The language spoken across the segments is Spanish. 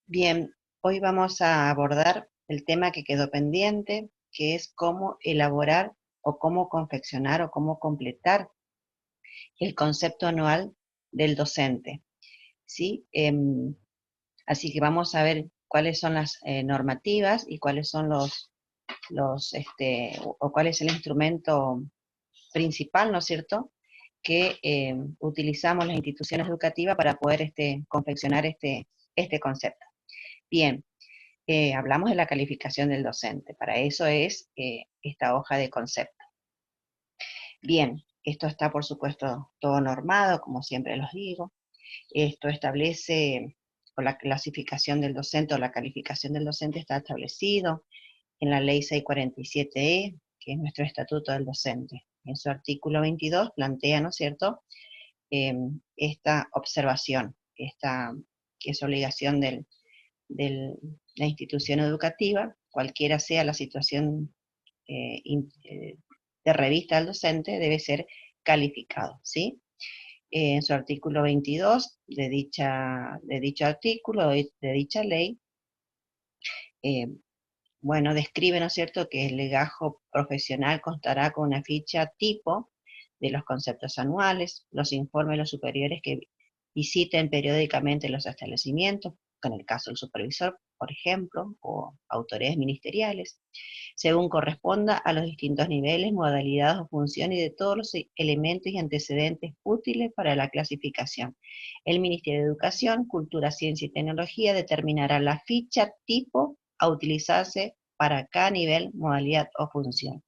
Bien, hoy vamos a abordar el tema que quedó pendiente, que es cómo elaborar o cómo confeccionar o cómo completar el concepto anual del docente, ¿sí? Así que vamos a ver cuáles son las normativas y cuáles son o cuál es el instrumento principal, ¿no es cierto?, que utilizamos las instituciones educativas para poder confeccionar este concepto. Bien. Hablamos de la calificación del docente, para eso es esta hoja de concepto. Bien, esto está por supuesto todo normado, como siempre los digo. Esto establece, o la clasificación del docente o la calificación del docente está establecido en la ley 647E, que es nuestro estatuto del docente. En su artículo 22 plantea, ¿no es cierto?, esta observación, que es obligación de la institución educativa, cualquiera sea la situación de revista al docente, debe ser calificado, ¿sí? En su artículo 22 de dicho artículo, de dicha ley, eh, bueno, describe, ¿no es cierto?, que el legajo profesional constará con una ficha tipo de los conceptos anuales, los informes de los superiores que visiten periódicamente los establecimientos, en el caso del supervisor, por ejemplo, o autoridades ministeriales, según corresponda a los distintos niveles, modalidades o funciones y de todos los elementos y antecedentes útiles para la clasificación. El Ministerio de Educación, Cultura, Ciencia y Tecnología determinará la ficha tipo a utilizarse para cada nivel, modalidad o función.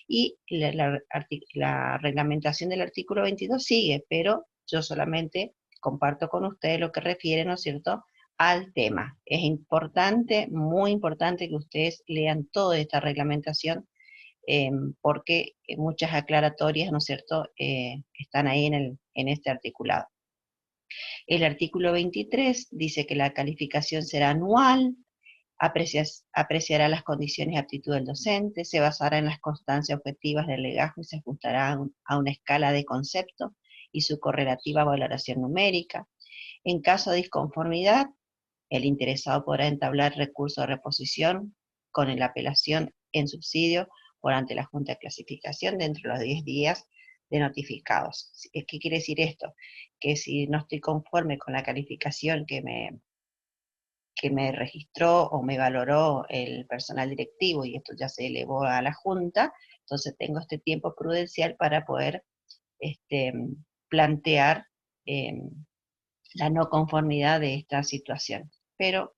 Y la reglamentación del artículo 22 sigue, pero yo solamente comparto con ustedes lo que refiere, ¿no es cierto?, al tema. Es importante, muy importante que ustedes lean toda esta reglamentación, porque muchas aclaratorias, ¿no es cierto?, están ahí en este articulado. El artículo 23 dice que la calificación será anual, apreciará las condiciones de aptitud del docente, se basará en las constancias objetivas del legajo y se ajustará a una escala de concepto y su correlativa valoración numérica. En caso de disconformidad, el interesado podrá entablar recurso de reposición con la apelación en subsidio por ante la Junta de Clasificación dentro de los 10 días de notificados. ¿Qué quiere decir esto? Que si no estoy conforme con la calificación que me registró o me valoró el personal directivo y esto ya se elevó a la Junta, entonces tengo este tiempo prudencial para poder este, plantear eh, la no conformidad de esta situación. Pero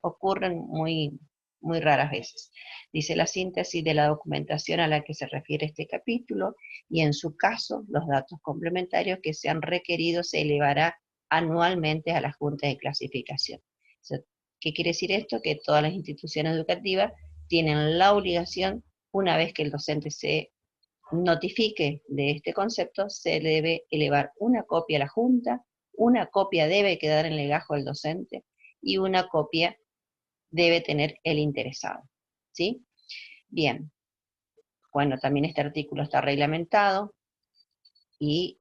ocurren muy raras veces. Dice la síntesis de la documentación a la que se refiere este capítulo y en su caso los datos complementarios que sean requeridos se elevará anualmente a la Junta de Clasificación. ¿Qué quiere decir esto? Que todas las instituciones educativas tienen la obligación, una vez que el docente se notifique de este concepto, se debe elevar una copia a la Junta, una copia debe quedar en legajo del docente y una copia debe tener el interesado, ¿sí? Bien, bueno, también este artículo está reglamentado y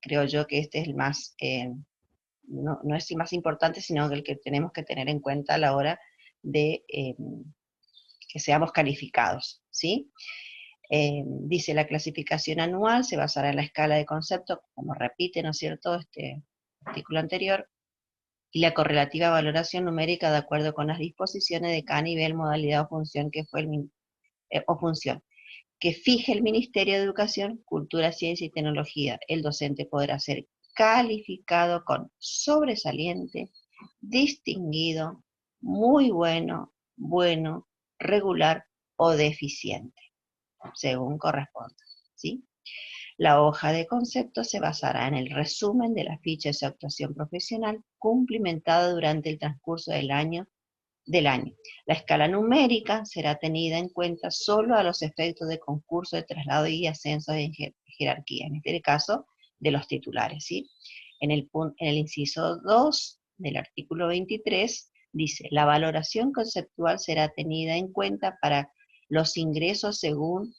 creo yo que este es el más, no es el más importante, sino el que tenemos que tener en cuenta a la hora de que seamos calificados, ¿sí? Dice la clasificación anual se basará en la escala de conceptos, como repite, ¿no es cierto?, este artículo anterior, y la correlativa valoración numérica de acuerdo con las disposiciones de cada nivel, modalidad o función que fije el Ministerio de Educación, Cultura, Ciencia y Tecnología. El docente podrá ser calificado con sobresaliente, distinguido, muy bueno, bueno, regular o deficiente, según corresponda, ¿sí? La hoja de concepto se basará en el resumen de la ficha de su actuación profesional cumplimentada durante el transcurso del año. La escala numérica será tenida en cuenta solo a los efectos de concurso de traslado y ascenso de jerarquía, en este caso de los titulares, ¿sí? En el inciso 2 del artículo 23 dice, la valoración conceptual será tenida en cuenta para los ingresos según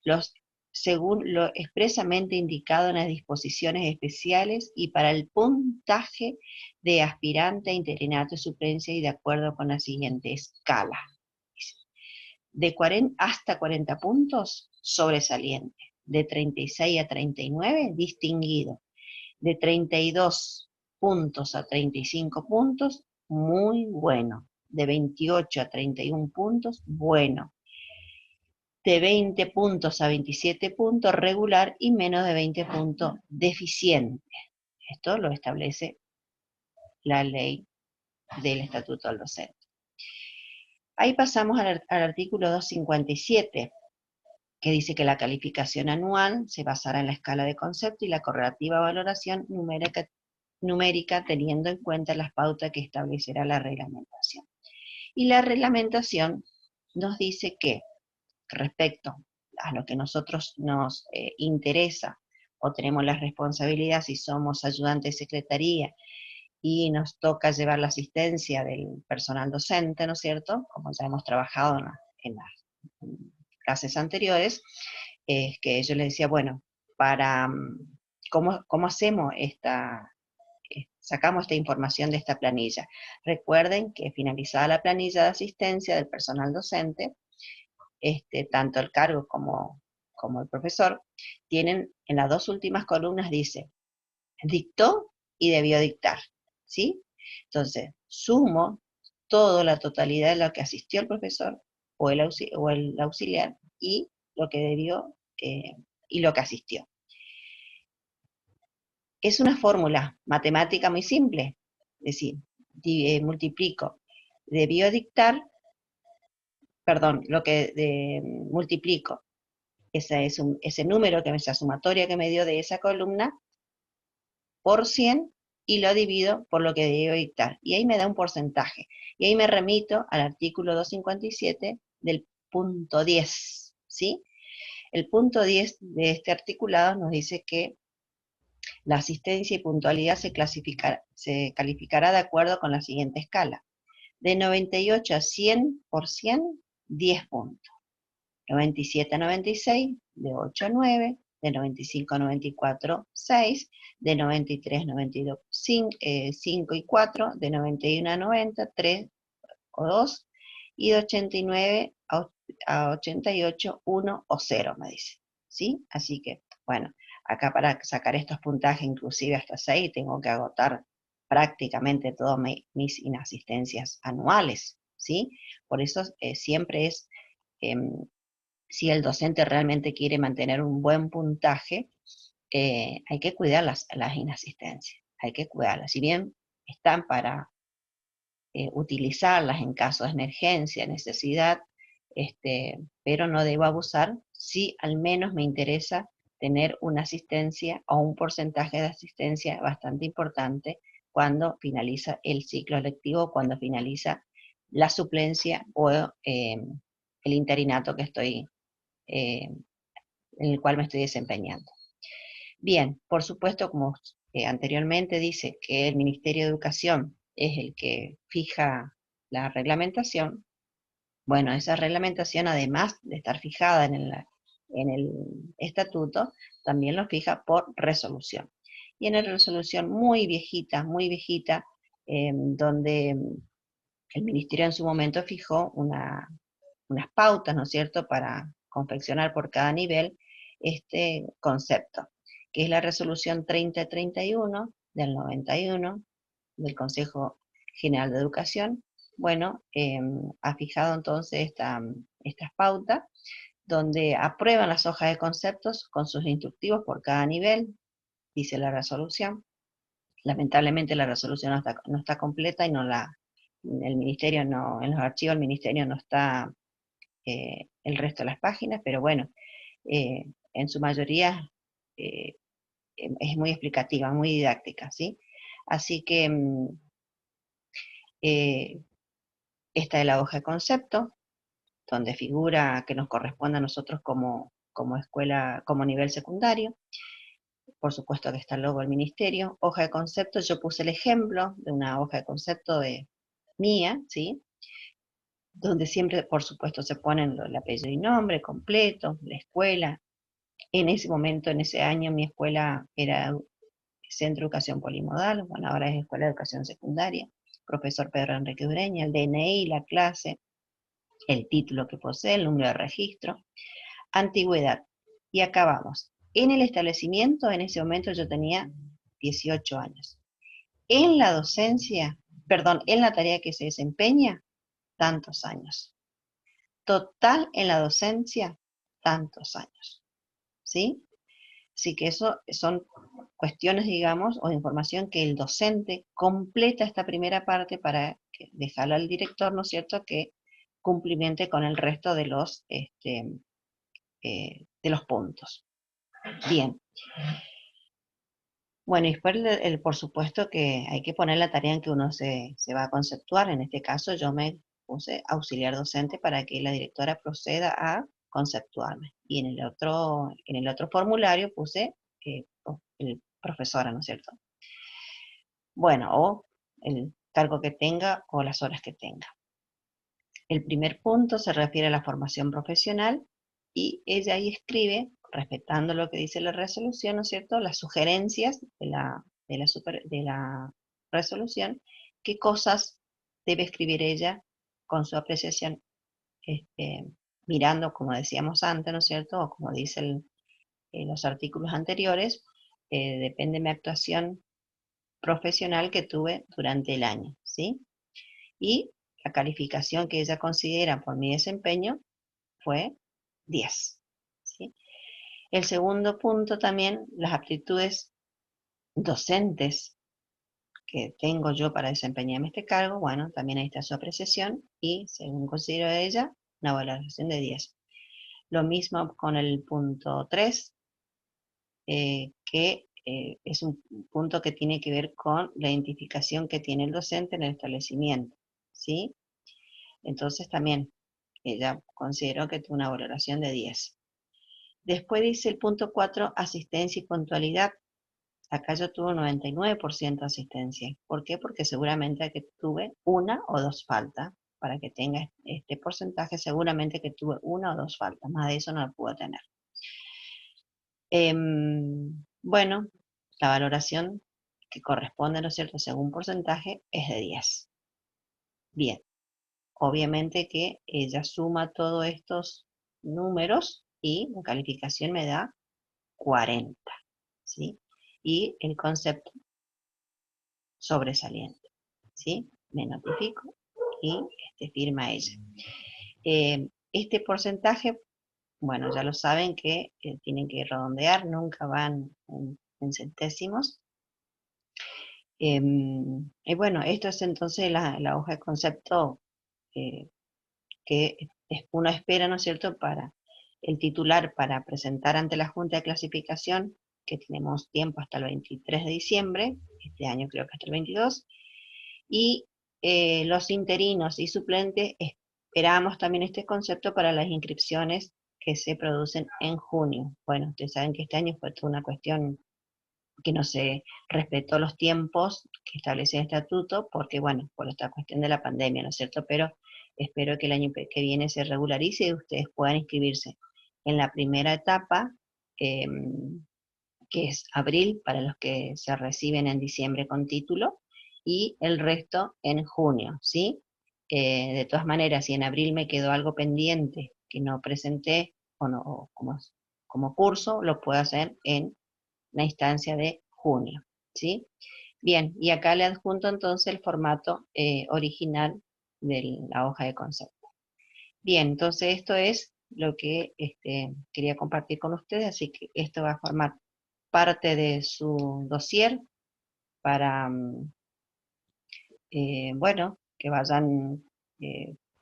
los según lo expresamente indicado en las disposiciones especiales y para el puntaje de aspirante a interinato y suplencia y de acuerdo con la siguiente escala. De 40 hasta 40 puntos, sobresaliente. De 36 a 39, distinguido. De 32 puntos a 35 puntos, muy bueno. De 28 a 31 puntos, bueno. De 20 puntos a 27 puntos, regular, y menos de 20 puntos, deficiente. Esto lo establece la ley del Estatuto del Docente. Ahí pasamos al artículo 257, que dice que la calificación anual se basará en la escala de concepto y la correlativa valoración numérica teniendo en cuenta las pautas que establecerá la reglamentación. Y la reglamentación nos dice que respecto a lo que nosotros nos interesa o tenemos la responsabilidad si somos ayudantes de secretaría y nos toca llevar la asistencia del personal docente, ¿no es cierto? Como ya hemos trabajado en las clases anteriores, es que yo les decía, bueno, para ¿cómo hacemos sacamos esta información de esta planilla? Recuerden que finalizada la planilla de asistencia del personal docente, tanto el cargo como el profesor, tienen en las dos últimas columnas dice, dictó y debió dictar, ¿sí? Entonces, sumo toda la totalidad de lo que asistió el profesor o el auxiliar y lo que debió y lo que asistió. Es una fórmula matemática muy simple, es decir, multiplico, debió dictar, perdón, lo que multiplico, ese número, esa sumatoria que me dio de esa columna, por 100 y lo divido por lo que debió dictar. Y ahí me da un porcentaje. Y ahí me remito al artículo 257 del punto 10, ¿sí? El punto 10 de este articulado nos dice que la asistencia y puntualidad se calificará de acuerdo con la siguiente escala. De 98 a 100%, 10 puntos. 97 a 96, de 8 a 9, de 95 a 94, 6, de 93 a 92, 5 y 4, de 91 a 90, 3 o 2, y de 89 a 88, 1 o 0, me dice. ¿Sí? Así que, bueno, acá para sacar estos puntajes, inclusive hasta 6, tengo que agotar prácticamente todas mis inasistencias anuales, ¿sí? Por eso siempre es si el docente realmente quiere mantener un buen puntaje, hay que cuidar las inasistencias, hay que cuidarlas. Si bien están para utilizarlas en caso de emergencia, necesidad, pero no debo abusar si al menos me interesa tener una asistencia o un porcentaje de asistencia bastante importante cuando finaliza el ciclo lectivo, cuando finaliza la suplencia o el interinato que estoy en el cual me estoy desempeñando. Bien, por supuesto, como anteriormente dice que el Ministerio de Educación es el que fija la reglamentación, bueno, esa reglamentación, además de estar fijada en el estatuto, también lo fija por resolución. Y en la resolución muy viejita, donde el Ministerio en su momento fijó unas pautas, ¿no es cierto?, para confeccionar por cada nivel este concepto, que es la resolución 3031 del 91 del Consejo General de Educación. Bueno, ha fijado entonces estas pautas, donde aprueban las hojas de conceptos con sus instructivos por cada nivel, dice la resolución. Lamentablemente la resolución no está completa y el ministerio no, en los archivos del ministerio no está el resto de las páginas, pero bueno, en su mayoría es muy explicativa, muy didáctica, ¿sí? Así que esta es la hoja de concepto, donde figura que nos corresponde a nosotros como escuela, como nivel secundario. Por supuesto que está el logo del ministerio. Hoja de concepto, yo puse el ejemplo de una hoja de concepto mía, ¿sí? Donde siempre, por supuesto, se ponen el apellido y nombre completo, la escuela, En ese momento, en ese año, mi escuela era Centro de Educación Polimodal, bueno, ahora es Escuela de Educación Secundaria, profesor Pedro Enrique Ureña, el DNI, la clase, el título que posee, el número de registro, antigüedad. Y acabamos. En el establecimiento, en ese momento yo tenía 18 años. En la docencia, perdón, en la tarea que se desempeña, tantos años. Total en la docencia, tantos años. ¿Sí? Así que eso son cuestiones, digamos, o información que el docente completa esta primera parte para dejarlo al director, ¿no es cierto?, que cumplimente con el resto de los puntos. Bien. Bueno, y después, por supuesto que hay que poner la tarea en que uno se va a conceptuar. En este caso yo me puse auxiliar docente para que la directora proceda a conceptuarme. Y en el otro formulario puse el profesora, ¿no es cierto? Bueno, o el cargo que tenga o las horas que tenga. El primer punto se refiere a la formación profesional y ella ahí escribe, respetando lo que dice la resolución, ¿no es cierto?, las sugerencias de la resolución, qué cosas debe escribir ella con su apreciación, este, mirando, como decíamos antes, ¿no es cierto?, o como dicen los artículos anteriores, depende de mi actuación profesional que tuve durante el año, ¿sí? Y la calificación que ella considera por mi desempeño fue 10. ¿Sí? El segundo punto también, las aptitudes docentes que tengo yo para desempeñarme este cargo, bueno, también ahí está su apreciación y según considero ella, una valoración de 10. Lo mismo con el punto 3, que es un punto que tiene que ver con la identificación que tiene el docente en el establecimiento, ¿sí? Entonces también ella consideró que tuvo una valoración de 10. Después dice el punto 4, asistencia y puntualidad. Acá yo tuve un 99% de asistencia. ¿Por qué? Porque seguramente que tuve una o dos faltas. Para que tenga este porcentaje, seguramente que tuve una o dos faltas. Más de eso no lo puedo tener. Bueno, la valoración que corresponde, ¿no es cierto?, según porcentaje, es de 10. Bien, obviamente que ella suma todos estos números y la calificación me da 40, ¿sí? Y el concepto sobresaliente, ¿sí? Me notifico y firma ella. Este porcentaje, bueno, ya lo saben que tienen que redondear, nunca van en centésimos. Y bueno, esto es entonces la hoja de concepto que uno espera, ¿no es cierto?, para el titular para presentar ante la Junta de Clasificación, que tenemos tiempo hasta el 23 de diciembre, este año creo que hasta el 22, y los interinos y suplentes esperamos también este concepto para las inscripciones que se producen en junio. Bueno, ustedes saben que este año fue toda una cuestión que no se respetó los tiempos que establece el estatuto, porque bueno, por esta cuestión de la pandemia, ¿no es cierto? Pero espero que el año que viene se regularice y ustedes puedan inscribirse en la primera etapa, eh, que es abril, para los que se reciben en diciembre con título, y el resto en junio, ¿sí? De todas maneras, si en abril me quedó algo pendiente que no presenté o no, o como curso, lo puedo hacer en la instancia de junio, ¿sí? Bien, y acá le adjunto entonces el formato original de la hoja de concepto. Bien, entonces esto es lo que quería compartir con ustedes, así que esto va a formar parte de su dossier para, bueno, que vayan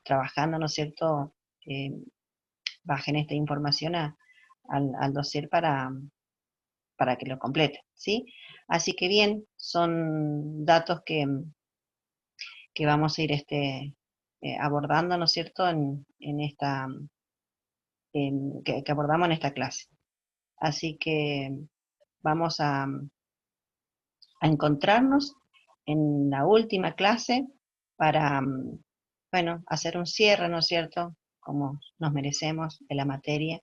trabajando, ¿no es cierto? Eh, Bajen esta información al dossier para que lo complete, ¿sí? Así que bien, son datos que vamos a ir abordando, ¿no es cierto?, que abordamos en esta clase. Así que vamos a encontrarnos en la última clase para, bueno, hacer un cierre, ¿no es cierto?, como nos merecemos de la materia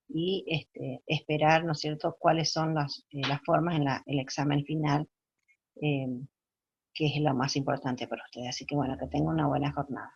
y esperar, ¿no es cierto?, cuáles son las formas en el examen final, que es lo más importante para ustedes. Así que bueno, que tengan una buena jornada.